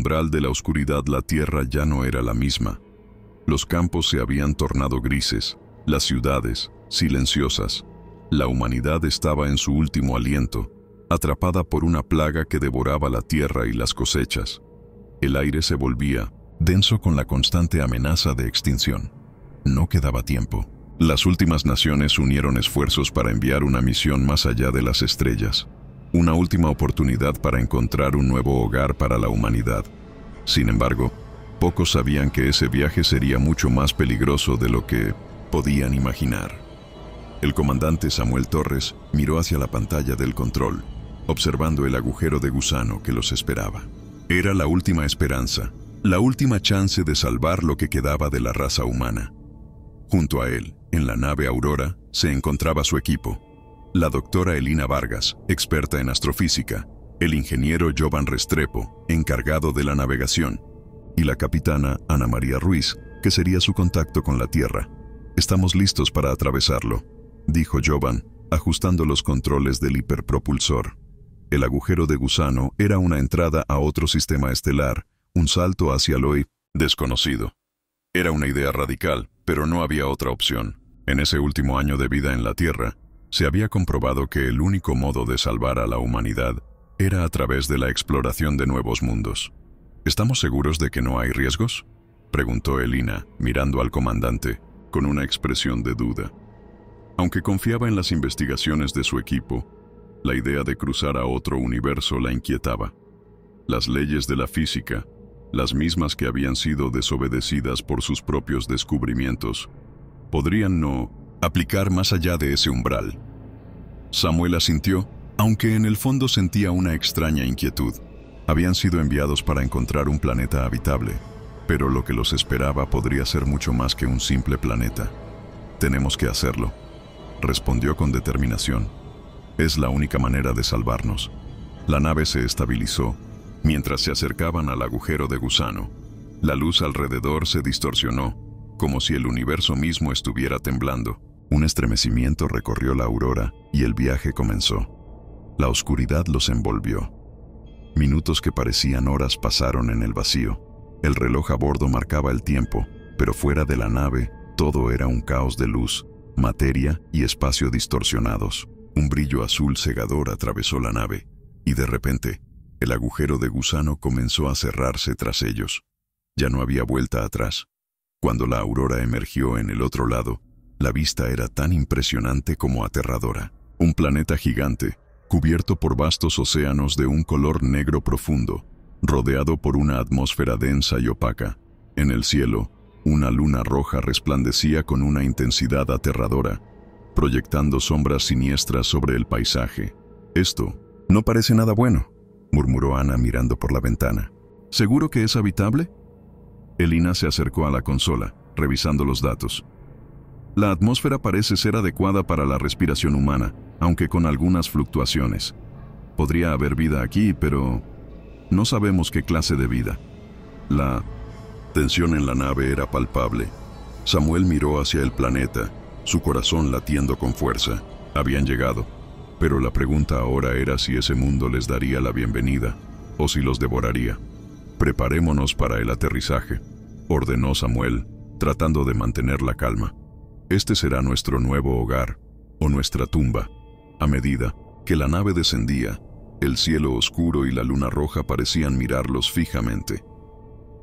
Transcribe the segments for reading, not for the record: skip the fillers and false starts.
umbral de la oscuridad la tierra ya no era la misma. Los campos se habían tornado grises, las ciudades silenciosas. La humanidad estaba en su último aliento, atrapada por una plaga que devoraba la tierra y las cosechas. El aire se volvía denso con la constante amenaza de extinción. No quedaba tiempo. Las últimas naciones unieron esfuerzos para enviar una misión más allá de las estrellas. Una última oportunidad para encontrar un nuevo hogar para la humanidad. Sin embargo, pocos sabían que ese viaje sería mucho más peligroso de lo que podían imaginar. El comandante Samuel Torres miró hacia la pantalla del control, observando el agujero de gusano que los esperaba. Era la última esperanza, la última chance de salvar lo que quedaba de la raza humana. Junto a él, en la nave Aurora, se encontraba su equipo. La doctora Elina Vargas, experta en astrofísica, el ingeniero Jovan Restrepo, encargado de la navegación, y la capitana Ana María Ruiz, que sería su contacto con la Tierra. «Estamos listos para atravesarlo», dijo Jovan, ajustando los controles del hiperpropulsor. El agujero de gusano era una entrada a otro sistema estelar, un salto hacia lo desconocido. Era una idea radical, pero no había otra opción. En ese último año de vida en la Tierra, se había comprobado que el único modo de salvar a la humanidad era a través de la exploración de nuevos mundos. «¿Estamos seguros de que no hay riesgos?», preguntó Elina, mirando al comandante, con una expresión de duda. Aunque confiaba en las investigaciones de su equipo, la idea de cruzar a otro universo la inquietaba. Las leyes de la física, las mismas que habían sido desobedecidas por sus propios descubrimientos, podrían no aplicar más allá de ese umbral. Samuel asintió, aunque en el fondo sentía una extraña inquietud. Habían sido enviados para encontrar un planeta habitable, pero lo que los esperaba podría ser mucho más que un simple planeta. «Tenemos que hacerlo», respondió con determinación. «Es la única manera de salvarnos». La nave se estabilizó. Mientras se acercaban al agujero de gusano, la luz alrededor se distorsionó, como si el universo mismo estuviera temblando. Un estremecimiento recorrió la aurora y el viaje comenzó. La oscuridad los envolvió. Minutos que parecían horas pasaron en el vacío. El reloj a bordo marcaba el tiempo, pero fuera de la nave todo era un caos de luz, materia y espacio distorsionados. Un brillo azul cegador atravesó la nave, y de repente, el agujero de gusano comenzó a cerrarse tras ellos. Ya no había vuelta atrás. Cuando la aurora emergió en el otro lado, la vista era tan impresionante como aterradora. Un planeta gigante, cubierto por vastos océanos de un color negro profundo, rodeado por una atmósfera densa y opaca. En el cielo, una luna roja resplandecía con una intensidad aterradora, proyectando sombras siniestras sobre el paisaje. «Esto no parece nada bueno», murmuró Ana mirando por la ventana. «¿Seguro que es habitable?». Elina se acercó a la consola, revisando los datos. «La atmósfera parece ser adecuada para la respiración humana, aunque con algunas fluctuaciones. Podría haber vida aquí, pero no sabemos qué clase de vida». La tensión en la nave era palpable. Samuel miró hacia el planeta, su corazón latiendo con fuerza. Habían llegado, pero la pregunta ahora era si ese mundo les daría la bienvenida o si los devoraría. «Preparémonos para el aterrizaje», ordenó Samuel, tratando de mantener la calma. «Este será nuestro nuevo hogar, o nuestra tumba». A medida que la nave descendía, el cielo oscuro y la luna roja parecían mirarlos fijamente.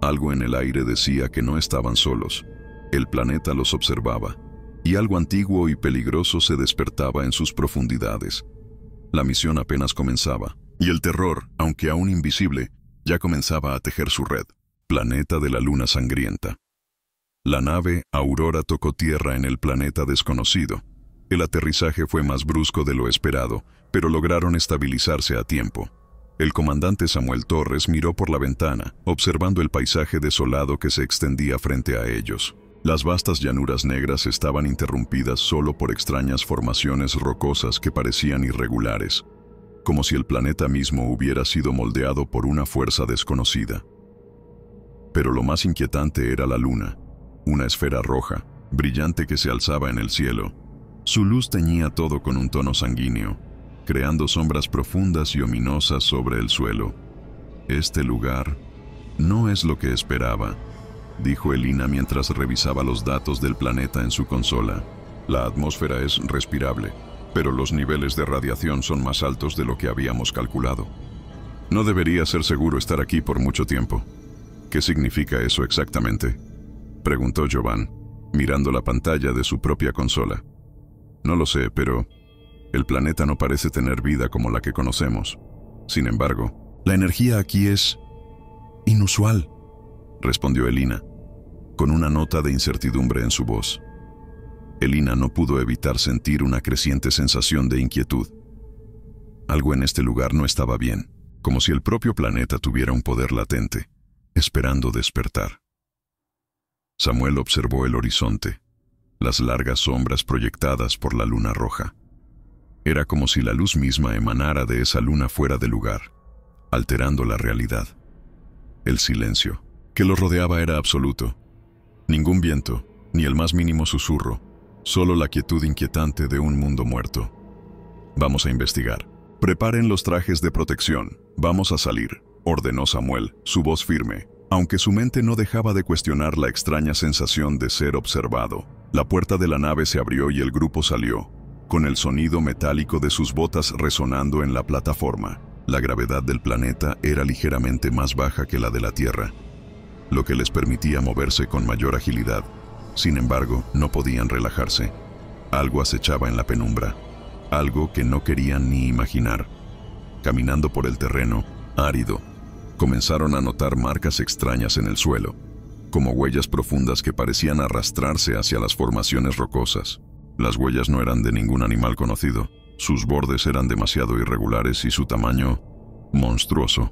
Algo en el aire decía que no estaban solos. El planeta los observaba, y algo antiguo y peligroso se despertaba en sus profundidades. La misión apenas comenzaba, y el terror, aunque aún invisible, ya comenzaba a tejer su red. Planeta de la luna sangrienta. La nave Aurora tocó tierra en el planeta desconocido. El aterrizaje fue más brusco de lo esperado, pero lograron estabilizarse a tiempo. El comandante Samuel Torres miró por la ventana, observando el paisaje desolado que se extendía frente a ellos. Las vastas llanuras negras estaban interrumpidas solo por extrañas formaciones rocosas que parecían irregulares, como si el planeta mismo hubiera sido moldeado por una fuerza desconocida. Pero lo más inquietante era la luna, una esfera roja, brillante que se alzaba en el cielo. Su luz teñía todo con un tono sanguíneo, creando sombras profundas y ominosas sobre el suelo. Este lugar No es lo que esperaba, dijo Elina mientras revisaba los datos del planeta en su consola. La atmósfera es respirable, pero los niveles de radiación son más altos de lo que habíamos calculado. No debería ser seguro estar aquí por mucho tiempo. ¿Qué significa eso exactamente?, preguntó Jovan, mirando la pantalla de su propia consola. No lo sé, pero el planeta no parece tener vida como la que conocemos. Sin embargo, la energía aquí es inusual, respondió Elina, con una nota de incertidumbre en su voz. Elina no pudo evitar sentir una creciente sensación de inquietud. Algo en este lugar no estaba bien, como si el propio planeta tuviera un poder latente, esperando despertar. Samuel observó el horizonte, las largas sombras proyectadas por la luna roja. Era como si la luz misma emanara de esa luna fuera de lugar, alterando la realidad. El silencio que los rodeaba era absoluto. Ningún viento, ni el más mínimo susurro, solo la quietud inquietante de un mundo muerto. Vamos a investigar. Preparen los trajes de protección. Vamos a salir, ordenó Samuel, su voz firme, aunque su mente no dejaba de cuestionar la extraña sensación de ser observado. La puerta de la nave se abrió y el grupo salió, con el sonido metálico de sus botas resonando en la plataforma. La gravedad del planeta era ligeramente más baja que la de la Tierra, lo que les permitía moverse con mayor agilidad. Sin embargo, no podían relajarse. Algo acechaba en la penumbra, algo que no querían ni imaginar. Caminando por el terreno árido, comenzaron a notar marcas extrañas en el suelo, como huellas profundas que parecían arrastrarse hacia las formaciones rocosas. Las huellas no eran de ningún animal conocido. Sus bordes eran demasiado irregulares y su tamaño monstruoso.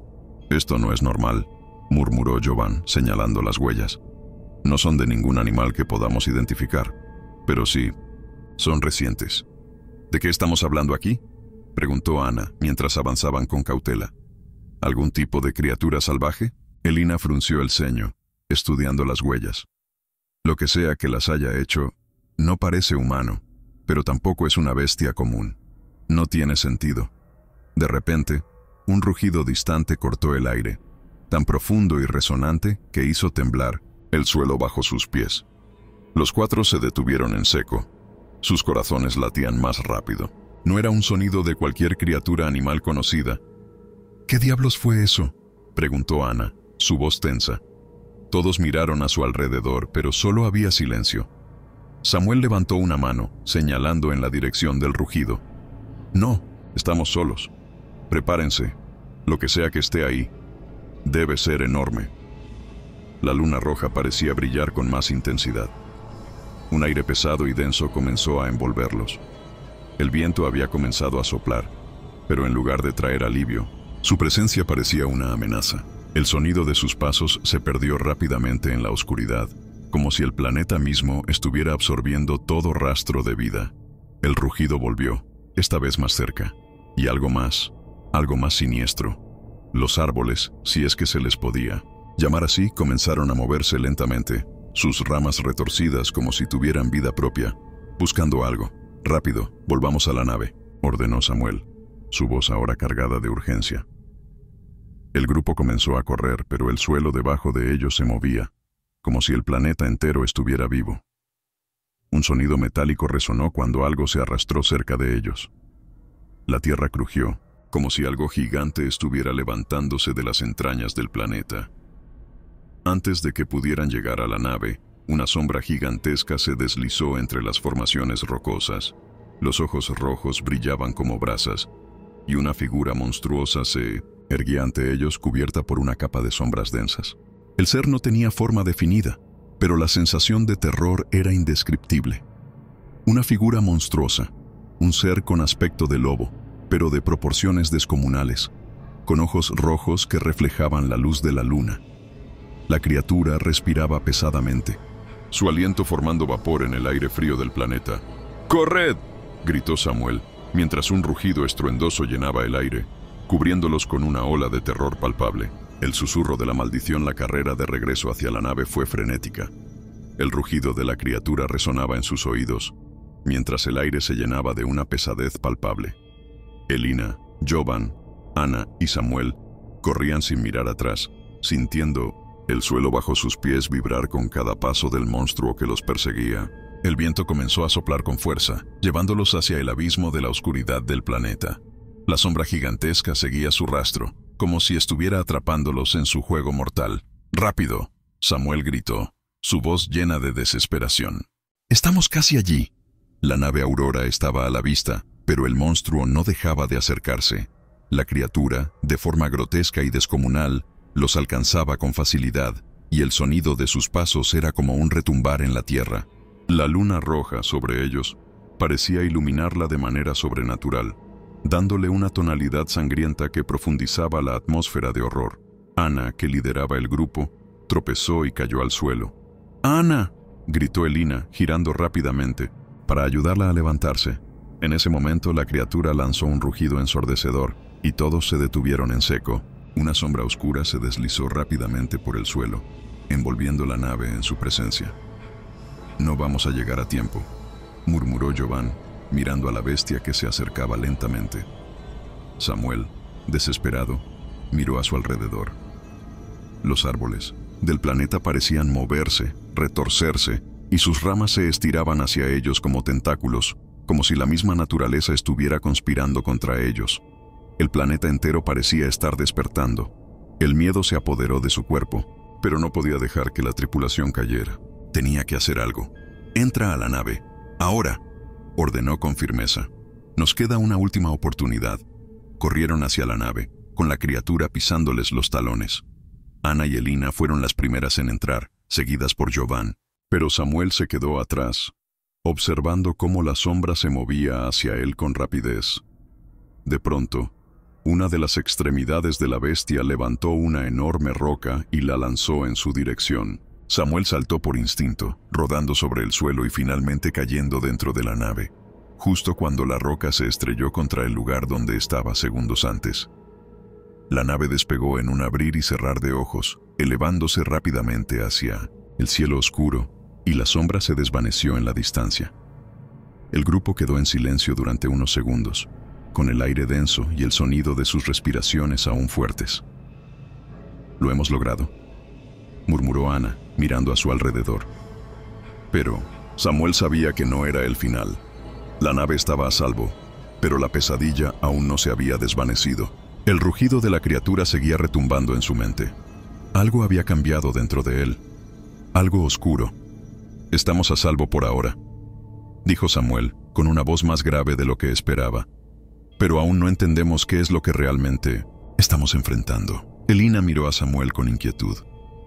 Esto no es normal, murmuró Jovan, señalando las huellas. No son de ningún animal que podamos identificar, pero sí, son recientes. ¿De qué estamos hablando aquí?, preguntó Ana, mientras avanzaban con cautela. ¿Algún tipo de criatura salvaje? Elina frunció el ceño, estudiando las huellas. Lo que sea que las haya hecho, no parece humano, pero tampoco es una bestia común. No tiene sentido. De repente, un rugido distante cortó el aire, tan profundo y resonante que hizo temblar el suelo bajo sus pies. Los cuatro se detuvieron en seco. Sus corazones latían más rápido. No era un sonido de cualquier criatura animal conocida. ¿Qué diablos fue eso?, preguntó Ana, su voz tensa. Todos miraron a su alrededor, pero solo había silencio. Samuel levantó una mano, señalando en la dirección del rugido. No, estamos solos. Prepárense. Lo que sea que esté ahí, debe ser enorme. La luna roja parecía brillar con más intensidad. Un aire pesado y denso comenzó a envolverlos. El viento había comenzado a soplar, pero en lugar de traer alivio, su presencia parecía una amenaza. El sonido de sus pasos se perdió rápidamente en la oscuridad, como si el planeta mismo estuviera absorbiendo todo rastro de vida. El rugido volvió, esta vez más cerca, y algo más siniestro. Los árboles, si es que se les podía llamar así, comenzaron a moverse lentamente, sus ramas retorcidas como si tuvieran vida propia, buscando algo. Rápido, volvamos a la nave, ordenó Samuel, su voz ahora cargada de urgencia. El grupo comenzó a correr, pero el suelo debajo de ellos se movía, como si el planeta entero estuviera vivo. Un sonido metálico resonó cuando algo se arrastró cerca de ellos. La tierra crujió, como si algo gigante estuviera levantándose de las entrañas del planeta. Antes de que pudieran llegar a la nave, una sombra gigantesca se deslizó entre las formaciones rocosas. Los ojos rojos brillaban como brasas, y una figura monstruosa se erguía ante ellos cubierta por una capa de sombras densas. El ser no tenía forma definida, pero la sensación de terror era indescriptible. Una figura monstruosa, un ser con aspecto de lobo, pero de proporciones descomunales, con ojos rojos que reflejaban la luz de la luna. La criatura respiraba pesadamente, su aliento formando vapor en el aire frío del planeta. ¡Corred!, gritó Samuel, mientras un rugido estruendoso llenaba el aire, cubriéndolos con una ola de terror palpable. El susurro de la maldición, la carrera de regreso hacia la nave fue frenética. El rugido de la criatura resonaba en sus oídos, mientras el aire se llenaba de una pesadez palpable. Elina, Jovan, Ana y Samuel corrían sin mirar atrás, sintiendo el suelo bajo sus pies vibrar con cada paso del monstruo que los perseguía. El viento comenzó a soplar con fuerza, llevándolos hacia el abismo de la oscuridad del planeta. La sombra gigantesca seguía su rastro, como si estuviera atrapándolos en su juego mortal. «¡Rápido!», Samuel gritó, su voz llena de desesperación. «Estamos casi allí». La nave Aurora estaba a la vista, pero el monstruo no dejaba de acercarse. La criatura, de forma grotesca y descomunal, los alcanzaba con facilidad, y el sonido de sus pasos era como un retumbar en la tierra. La luna roja sobre ellos parecía iluminarla de manera sobrenatural, dándole una tonalidad sangrienta que profundizaba la atmósfera de horror. Ana, que lideraba el grupo, tropezó y cayó al suelo. «¡Ana!», gritó Elina, girando rápidamente, para ayudarla a levantarse. En ese momento la criatura lanzó un rugido ensordecedor, y todos se detuvieron en seco. Una sombra oscura se deslizó rápidamente por el suelo, envolviendo la nave en su presencia. «No vamos a llegar a tiempo», murmuró Jovan, mirando a la bestia que se acercaba lentamente. Samuel, desesperado, miró a su alrededor. Los árboles del planeta parecían moverse, retorcerse, y sus ramas se estiraban hacia ellos como tentáculos, como si la misma naturaleza estuviera conspirando contra ellos. El planeta entero parecía estar despertando. El miedo se apoderó de su cuerpo, pero no podía dejar que la tripulación cayera. Tenía que hacer algo. «Entra a la nave. Ahora», ordenó con firmeza. «Nos queda una última oportunidad». Corrieron hacia la nave, con la criatura pisándoles los talones. Ana y Elina fueron las primeras en entrar, seguidas por Jovan. Pero Samuel se quedó atrás, observando cómo la sombra se movía hacia él con rapidez. De pronto, una de las extremidades de la bestia levantó una enorme roca y la lanzó en su dirección. Samuel saltó por instinto, rodando sobre el suelo y finalmente cayendo dentro de la nave, justo cuando la roca se estrelló contra el lugar donde estaba segundos antes. La nave despegó en un abrir y cerrar de ojos, elevándose rápidamente hacia el cielo oscuro, y la sombra se desvaneció en la distancia. El grupo quedó en silencio durante unos segundos, con el aire denso y el sonido de sus respiraciones aún fuertes. «Lo hemos logrado», murmuró Ana, mirando a su alrededor. Pero Samuel sabía que no era el final. La nave estaba a salvo, pero la pesadilla aún no se había desvanecido. El rugido de la criatura seguía retumbando en su mente. Algo había cambiado dentro de él. Algo oscuro. «Estamos a salvo por ahora», dijo Samuel, con una voz más grave de lo que esperaba. «Pero aún no entendemos qué es lo que realmente estamos enfrentando». Elina miró a Samuel con inquietud.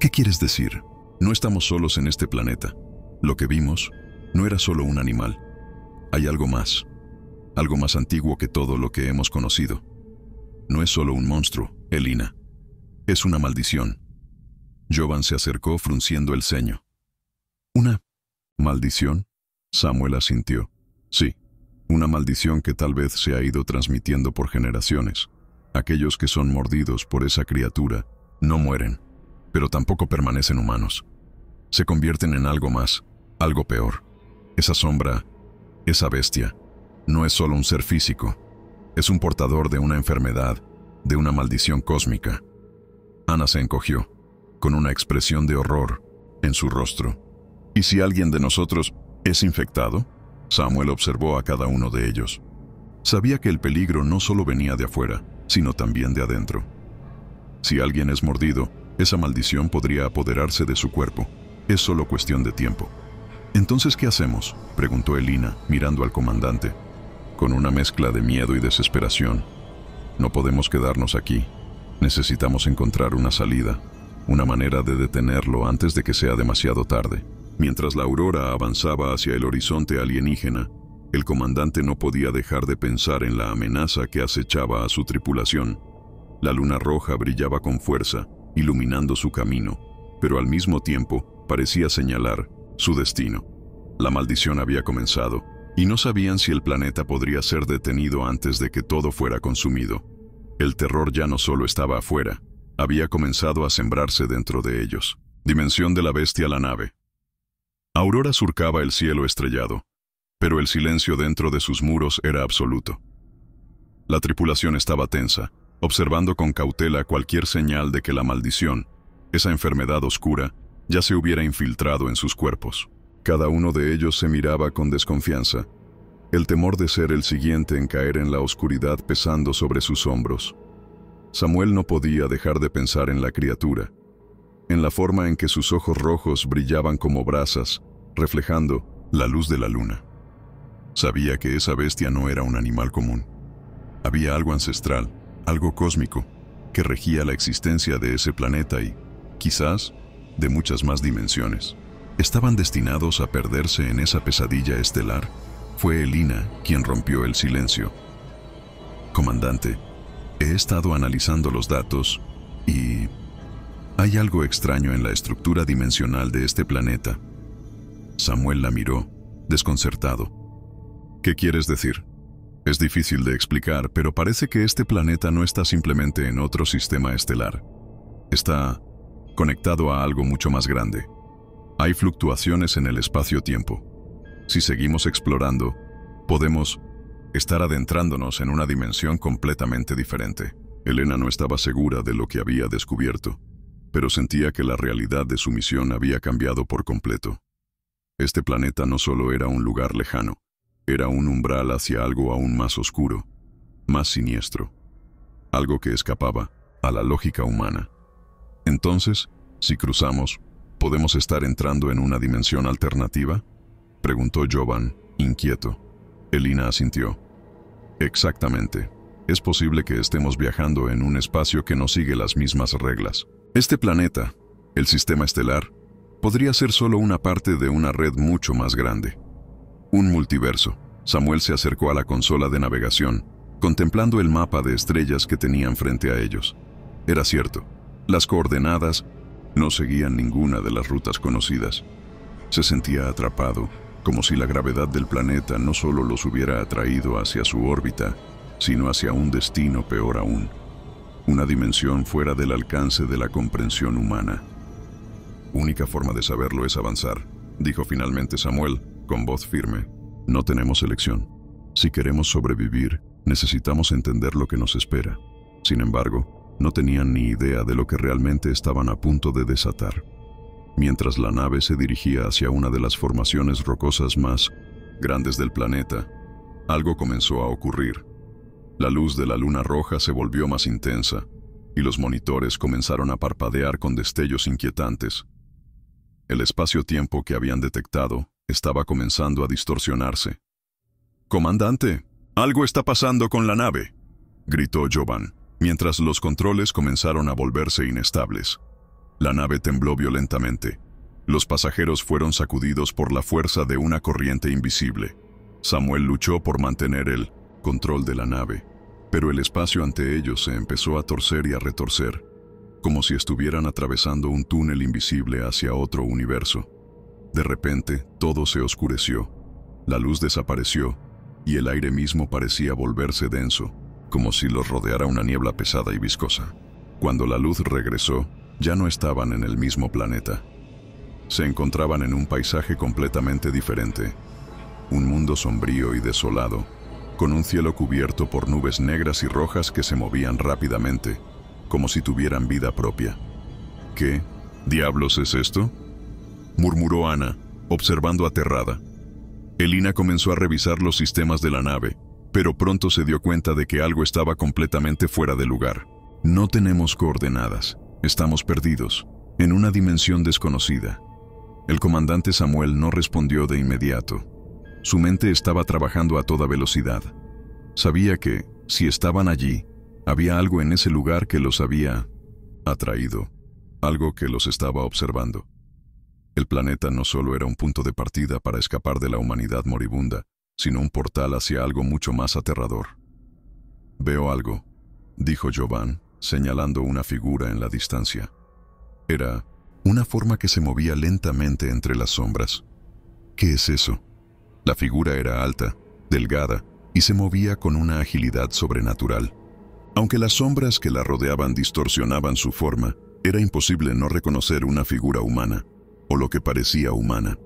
«¿Qué quieres decir? No estamos solos en este planeta. Lo que vimos no era solo un animal. Hay algo más antiguo que todo lo que hemos conocido. No es solo un monstruo, Elina. Es una maldición». Jovan se acercó frunciendo el ceño. «¿Una maldición?», Samuel asintió. «Sí, una maldición que tal vez se ha ido transmitiendo por generaciones. Aquellos que son mordidos por esa criatura no mueren, pero tampoco permanecen humanos. Se convierten en algo más, algo peor. Esa sombra, esa bestia, no es solo un ser físico, es un portador de una enfermedad, de una maldición cósmica». Ana se encogió, con una expresión de horror en su rostro. «¿Y si alguien de nosotros es infectado?», Samuel observó a cada uno de ellos. Sabía que el peligro no solo venía de afuera, sino también de adentro. Si alguien es mordido, esa maldición podría apoderarse de su cuerpo. Es solo cuestión de tiempo. «¿Entonces qué hacemos?», preguntó Elina, mirando al comandante, con una mezcla de miedo y desesperación. «No podemos quedarnos aquí. Necesitamos encontrar una salida, una manera de detenerlo antes de que sea demasiado tarde». Mientras la aurora avanzaba hacia el horizonte alienígena, el comandante no podía dejar de pensar en la amenaza que acechaba a su tripulación. La luna roja brillaba con fuerza, iluminando su camino, pero al mismo tiempo parecía señalar su destino. La maldición había comenzado, y no sabían si el planeta podría ser detenido antes de que todo fuera consumido. El terror ya no solo estaba afuera, había comenzado a sembrarse dentro de ellos. Dimensión de la bestia, la nave. Aurora surcaba el cielo estrellado, pero el silencio dentro de sus muros era absoluto. La tripulación estaba tensa, observando con cautela cualquier señal de que la maldición esa enfermedad oscura, ya se hubiera infiltrado en sus cuerpos. Cada uno de ellos se miraba con desconfianza, el temor de ser el siguiente en caer en la oscuridad pesando sobre sus hombros. Samuel no podía dejar de pensar en la criatura, en la forma en que sus ojos rojos brillaban como brasas, reflejando la luz de la luna. Sabía que esa bestia no era un animal común. Había algo ancestral, algo cósmico, que regía la existencia de ese planeta y, quizás, de muchas más dimensiones. ¿Estaban destinados a perderse en esa pesadilla estelar? Fue Elina quien rompió el silencio. Comandante, he estado analizando los datos y hay algo extraño en la estructura dimensional de este planeta. Samuel la miró, desconcertado. ¿Qué quieres decir? Es difícil de explicar, pero parece que este planeta no está simplemente en otro sistema estelar. Está conectado a algo mucho más grande. Hay fluctuaciones en el espacio-tiempo. Si seguimos explorando, podemos estar adentrándonos en una dimensión completamente diferente. Elena no estaba segura de lo que había descubierto, pero sentía que la realidad de su misión había cambiado por completo. Este planeta no solo era un lugar lejano, era un umbral hacia algo aún más oscuro, más siniestro, algo que escapaba a la lógica humana. Entonces, si cruzamos, ¿podemos estar entrando en una dimensión alternativa?, preguntó Jovan, inquieto. Elina asintió. Exactamente. Es posible que estemos viajando en un espacio que no sigue las mismas reglas. Este planeta, el sistema estelar, podría ser solo una parte de una red mucho más grande. Un multiverso. Samuel se acercó a la consola de navegación, contemplando el mapa de estrellas que tenían frente a ellos. Era cierto, las coordenadas no seguían ninguna de las rutas conocidas. Se sentía atrapado, como si la gravedad del planeta no solo los hubiera atraído hacia su órbita, sino hacia un destino peor aún, una dimensión fuera del alcance de la comprensión humana. Única forma de saberlo es avanzar, dijo finalmente Samuel, con voz firme. No tenemos elección. Si queremos sobrevivir, necesitamos entender lo que nos espera. Sin embargo, no tenían ni idea de lo que realmente estaban a punto de desatar. Mientras la nave se dirigía hacia una de las formaciones rocosas más grandes del planeta, algo comenzó a ocurrir. La luz de la luna roja se volvió más intensa, y los monitores comenzaron a parpadear con destellos inquietantes. El espacio-tiempo que habían detectado estaba comenzando a distorsionarse. «Comandante, algo está pasando con la nave», gritó Jovan, mientras los controles comenzaron a volverse inestables. La nave tembló violentamente. Los pasajeros fueron sacudidos por la fuerza de una corriente invisible. Samuel luchó por mantener el control de la nave, pero el espacio ante ellos se empezó a torcer y a retorcer, como si estuvieran atravesando un túnel invisible hacia otro universo. De repente, todo se oscureció. La luz desapareció, y el aire mismo parecía volverse denso, como si los rodeara una niebla pesada y viscosa. Cuando la luz regresó, ya no estaban en el mismo planeta. Se encontraban en un paisaje completamente diferente. Un mundo sombrío y desolado, con un cielo cubierto por nubes negras y rojas que se movían rápidamente, como si tuvieran vida propia. ¿Qué diablos es esto?, murmuró Ana, observando aterrada. Elina comenzó a revisar los sistemas de la nave, pero pronto se dio cuenta de que algo estaba completamente fuera de lugar. No tenemos coordenadas. Estamos perdidos, en una dimensión desconocida. El comandante Samuel no respondió de inmediato. Su mente estaba trabajando a toda velocidad. Sabía que, si estaban allí, había algo en ese lugar que los había atraído, algo que los estaba observando. El planeta no solo era un punto de partida para escapar de la humanidad moribunda, sino un portal hacia algo mucho más aterrador. «Veo algo», dijo Jovan, señalando una figura en la distancia. Era una forma que se movía lentamente entre las sombras. ¿Qué es eso? La figura era alta, delgada, y se movía con una agilidad sobrenatural. Aunque las sombras que la rodeaban distorsionaban su forma, era imposible no reconocer una figura humana, o lo que parecía humana.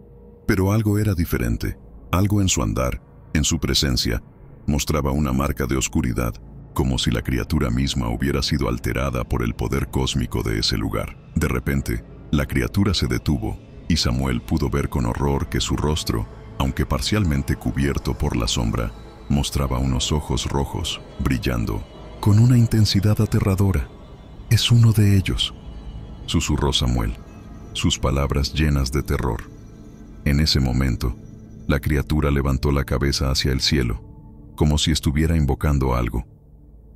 Pero algo era diferente, algo en su andar, en su presencia, mostraba una marca de oscuridad, como si la criatura misma hubiera sido alterada por el poder cósmico de ese lugar. De repente, la criatura se detuvo y Samuel pudo ver con horror que su rostro, aunque parcialmente cubierto por la sombra, mostraba unos ojos rojos, brillando, con una intensidad aterradora. «Es uno de ellos», susurró Samuel, sus palabras llenas de terror. En ese momento, la criatura levantó la cabeza hacia el cielo, como si estuviera invocando algo.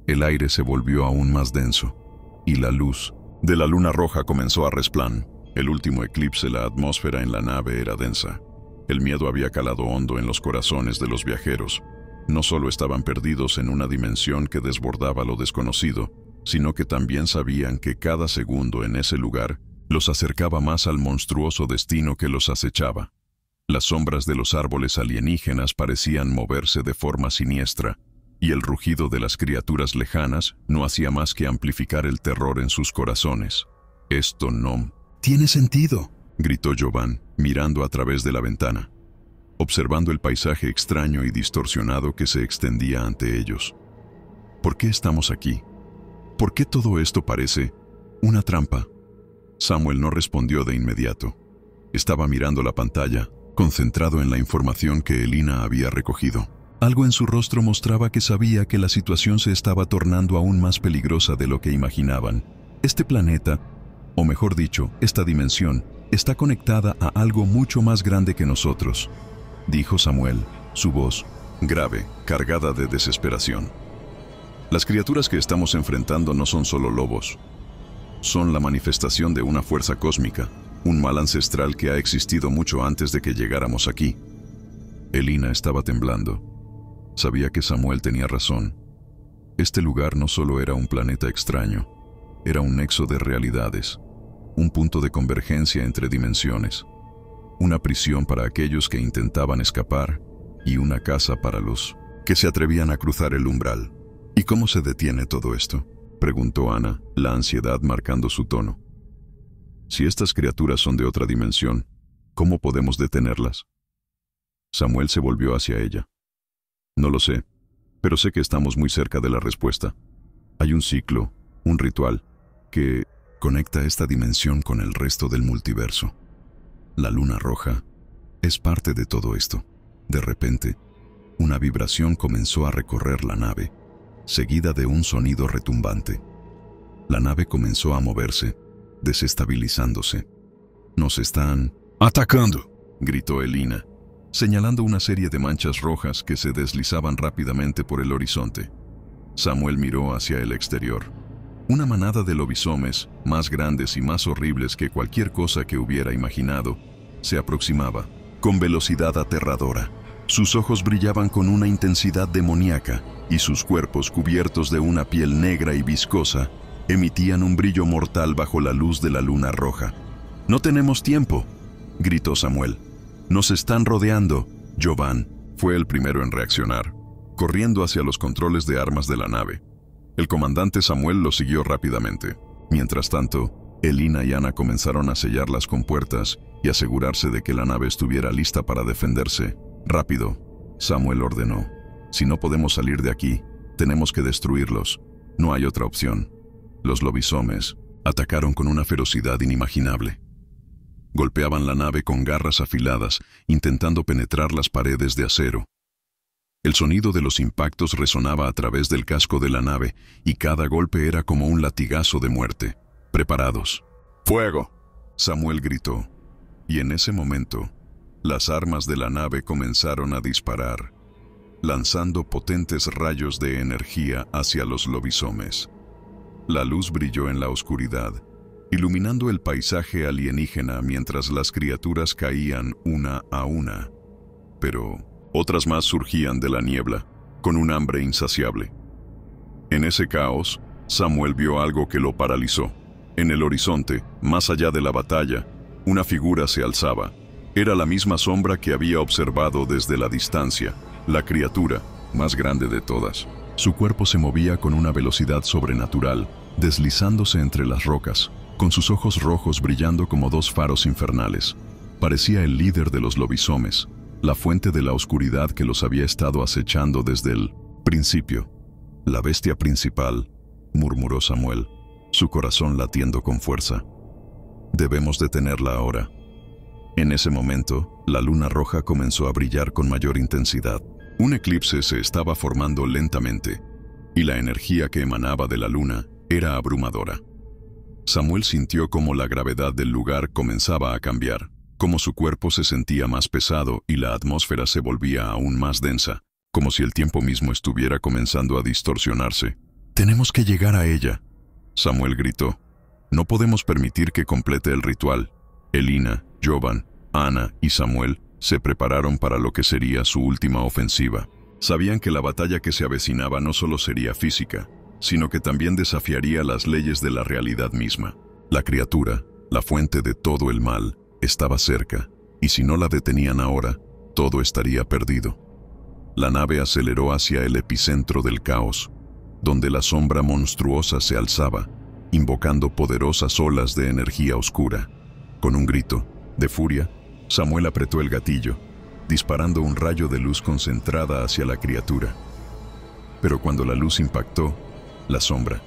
El aire se volvió aún más denso, y la luz de la luna roja comenzó a resplandecer. El último eclipse, la atmósfera en la nave era densa. El miedo había calado hondo en los corazones de los viajeros. No solo estaban perdidos en una dimensión que desbordaba lo desconocido, sino que también sabían que cada segundo en ese lugar los acercaba más al monstruoso destino que los acechaba. Las sombras de los árboles alienígenas parecían moverse de forma siniestra, y el rugido de las criaturas lejanas no hacía más que amplificar el terror en sus corazones. «Esto no tiene sentido», gritó Jovan, mirando a través de la ventana, observando el paisaje extraño y distorsionado que se extendía ante ellos. «¿Por qué estamos aquí? ¿Por qué todo esto parece una trampa?» Samuel no respondió de inmediato. Estaba mirando la pantalla, concentrado en la información que Elina había recogido. Algo en su rostro mostraba que sabía que la situación se estaba tornando aún más peligrosa de lo que imaginaban. Este planeta, o mejor dicho, esta dimensión, está conectada a algo mucho más grande que nosotros, dijo Samuel, su voz grave, cargada de desesperación. Las criaturas que estamos enfrentando no son solo lobos. Son la manifestación de una fuerza cósmica, un mal ancestral que ha existido mucho antes de que llegáramos aquí. Elina estaba temblando. Sabía que Samuel tenía razón. Este lugar no solo era un planeta extraño, era un nexo de realidades, un punto de convergencia entre dimensiones, una prisión para aquellos que intentaban escapar y una casa para los que se atrevían a cruzar el umbral. ¿Y cómo se detiene todo esto?, preguntó Ana, la ansiedad marcando su tono. Si estas criaturas son de otra dimensión, ¿cómo podemos detenerlas? Samuel se volvió hacia ella. No lo sé, pero sé que estamos muy cerca de la respuesta. Hay un ciclo, un ritual, que conecta esta dimensión con el resto del multiverso. La luna roja es parte de todo esto. De repente, una vibración comenzó a recorrer la nave, seguida de un sonido retumbante. La nave comenzó a moverse, desestabilizándose. «Nos están atacando», gritó Elina, señalando una serie de manchas rojas que se deslizaban rápidamente por el horizonte. Samuel miró hacia el exterior. Una manada de lobisomes, más grandes y más horribles que cualquier cosa que hubiera imaginado, se aproximaba, con velocidad aterradora. Sus ojos brillaban con una intensidad demoníaca, y sus cuerpos, cubiertos de una piel negra y viscosa, emitían un brillo mortal bajo la luz de la luna roja. «No tenemos tiempo», gritó Samuel. «Nos están rodeando». Jovan fue el primero en reaccionar, corriendo hacia los controles de armas de la nave. El comandante Samuel lo siguió rápidamente. Mientras tanto, Elina y Ana comenzaron a sellar las compuertas y asegurarse de que la nave estuviera lista para defenderse. «Rápido», Samuel ordenó. «Si no podemos salir de aquí, tenemos que destruirlos. No hay otra opción». Los lobisomes atacaron con una ferocidad inimaginable. Golpeaban la nave con garras afiladas, intentando penetrar las paredes de acero. El sonido de los impactos resonaba a través del casco de la nave, y cada golpe era como un latigazo de muerte. «Preparados». «¡Fuego!», Samuel gritó. Y en ese momento, las armas de la nave comenzaron a disparar, lanzando potentes rayos de energía hacia los lobisomes. La luz brilló en la oscuridad, iluminando el paisaje alienígena mientras las criaturas caían una a una. Pero otras más surgían de la niebla, con un hambre insaciable. En ese caos, Samuel vio algo que lo paralizó. En el horizonte, más allá de la batalla, una figura se alzaba. Era la misma sombra que había observado desde la distancia, la criatura más grande de todas. Su cuerpo se movía con una velocidad sobrenatural, deslizándose entre las rocas, con sus ojos rojos brillando como dos faros infernales. Parecía el líder de los lobisomes, la fuente de la oscuridad que los había estado acechando desde el principio. La bestia principal, murmuró Samuel, su corazón latiendo con fuerza. Debemos detenerla ahora. En ese momento, la luna roja comenzó a brillar con mayor intensidad. Un eclipse se estaba formando lentamente, y la energía que emanaba de la luna era abrumadora. Samuel sintió cómo la gravedad del lugar comenzaba a cambiar, cómo su cuerpo se sentía más pesado y la atmósfera se volvía aún más densa, como si el tiempo mismo estuviera comenzando a distorsionarse. «Tenemos que llegar a ella», Samuel gritó. «No podemos permitir que complete el ritual». Elina, Jovan, Ana y Samuel se prepararon para lo que sería su última ofensiva. Sabían que la batalla que se avecinaba no solo sería física, sino que también desafiaría las leyes de la realidad misma. La criatura, la fuente de todo el mal, estaba cerca, y si no la detenían ahora, todo estaría perdido. La nave aceleró hacia el epicentro del caos, donde la sombra monstruosa se alzaba, invocando poderosas olas de energía oscura. Con un grito de furia, Samuel apretó el gatillo, disparando un rayo de luz concentrada hacia la criatura. Pero cuando la luz impactó, la sombra,